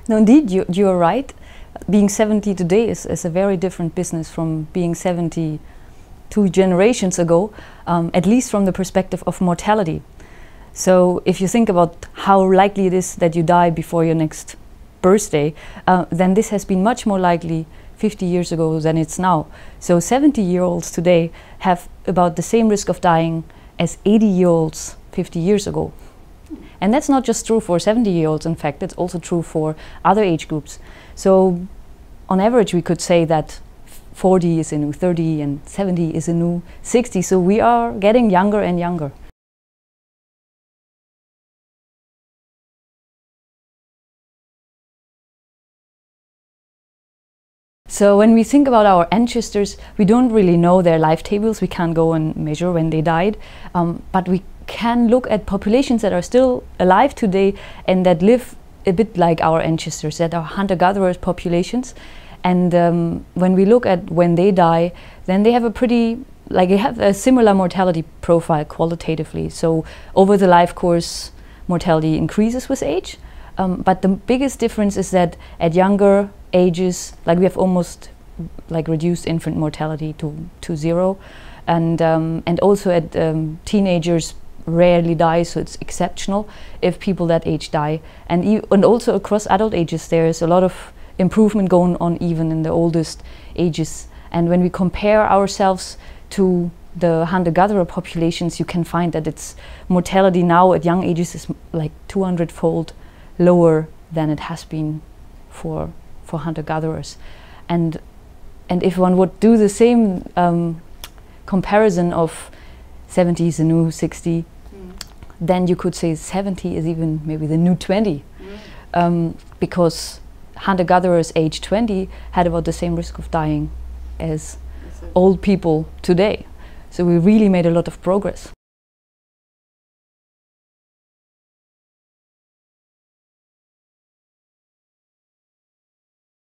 No, indeed, you're right. Being 70 today is a very different business from being 70 2 generations ago, at least from the perspective of mortality. So if you think about how likely it is that you die before your next birthday, then this has been much more likely 50 years ago than it's now. So 70-year-olds today have about the same risk of dying as 80-year-olds 50 years ago. And that's not just true for 70-year-olds, in fact, it's also true for other age groups. So on average, we could say that 40 is a new 30 and 70 is a new 60. So we are getting younger and younger. So when we think about our ancestors, we don't really know their life tables. We can't go and measure when they died, but we can look at populations that are still alive today and that live a bit like our ancestors, that are hunter-gatherer populations. And when we look at when they die, then they have a similar mortality profile qualitatively. So over the life course, mortality increases with age. But the biggest difference is that at younger ages, we have almost reduced infant mortality to 0, and also at teenagers rarely die, so it's exceptional if people that age die, and also across adult ages there is a lot of improvement going on even in the oldest ages. And when we compare ourselves to the hunter-gatherer populations, you can find that its mortality now at young ages is 200-fold lower than it has been for hunter-gatherers. And if one would do the same comparison of 70 is the new 60, then you could say 70 is even maybe the new 20, because hunter-gatherers age 20 had about the same risk of dying as old people today. So we really made a lot of progress.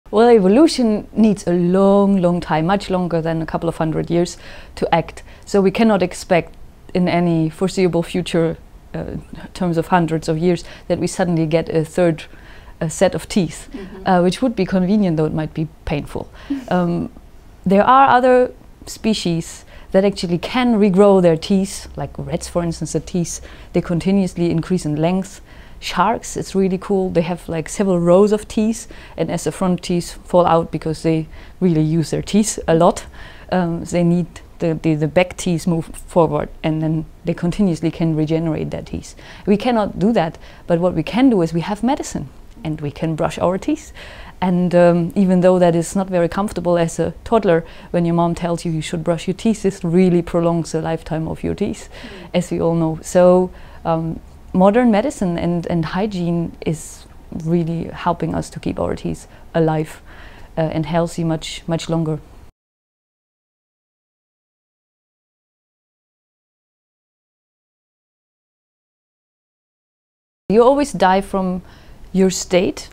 Well, evolution needs a long time, much longer than a couple of hundred years to act. So we cannot expect in any foreseeable future, in terms of hundreds of years, that we suddenly get a third set of teeth, which would be convenient, though it might be painful. There are other species that actually can regrow their teeth, like rats, for instance. The teeth, they continuously increase in length. Sharks, it's really cool. They have several rows of teeth, and as the front teeth fall out because they really use their teeth a lot, they need the back teeth move forward, and then they continuously can regenerate their teeth. We cannot do that, but what we can do is we have medicine, and we can brush our teeth. And even though that is not very comfortable as a toddler, when your mom tells you should brush your teeth, this really prolongs the lifetime of your teeth, as we all know. So modern medicine and hygiene is really helping us to keep our teeth alive and healthy much longer. You always die from your state,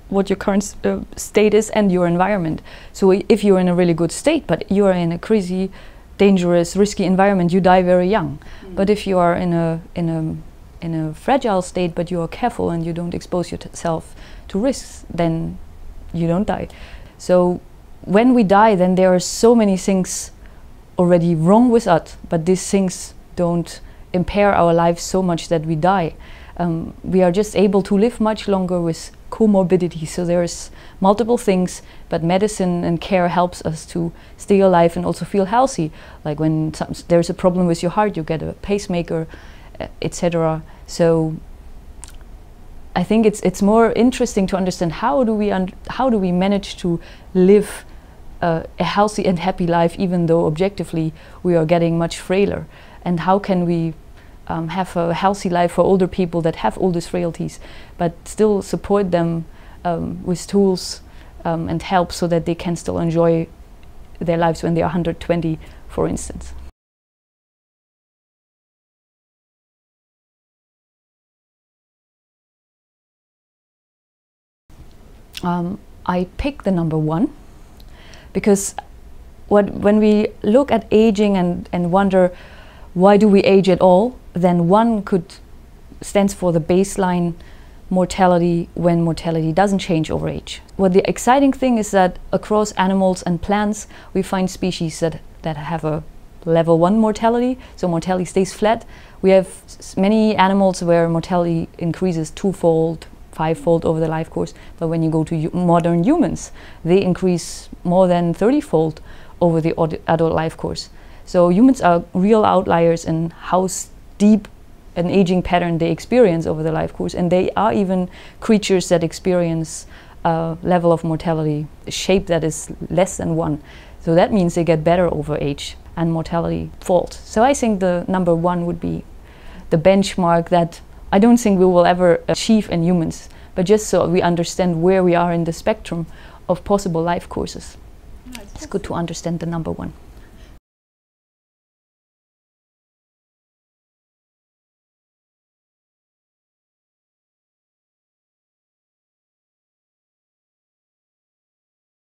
what your current state is, and your environment. So if you're in a really good state, but you are in a crazy, dangerous, risky environment, you die very young. But if you are in a fragile state, but you are careful and you don't expose yourself to risks, then you don't die. So when we die, then there are so many things already wrong with us, but these things don't impair our lives so much that we die. We are just able to live much longer with comorbidity. So there's multiple things, but medicine and care helps us to stay alive and also feel healthy. Like when there's a problem with your heart, you get a pacemaker, etc. So I think it's more interesting to understand how do we manage to live a healthy and happy life, even though objectively we are getting much frailer, and how can we have a healthy life for older people that have all these frailties, but still support them with tools and help so that they can still enjoy their lives when they are 120, for instance. I pick the number 1 because when we look at aging and wonder why do we age at all, then 1 stands for the baseline mortality when mortality doesn't change over age. What the exciting thing is that across animals and plants, we find species that have a level 1 mortality, so mortality stays flat. We have many animals where mortality increases 2-fold, 5-fold over the life course, but when you go to modern humans, they increase more than 30-fold over the adult life course. So humans are real outliers in how steep an aging pattern they experience over the life course, and they are even creatures that experience a level of mortality, a shape that is less than 1. So that means they get better over age and mortality falls. So I think the number 1 would be the benchmark that I don't think we will ever achieve in humans, but just so we understand where we are in the spectrum of possible life courses. It's good to understand the number 1.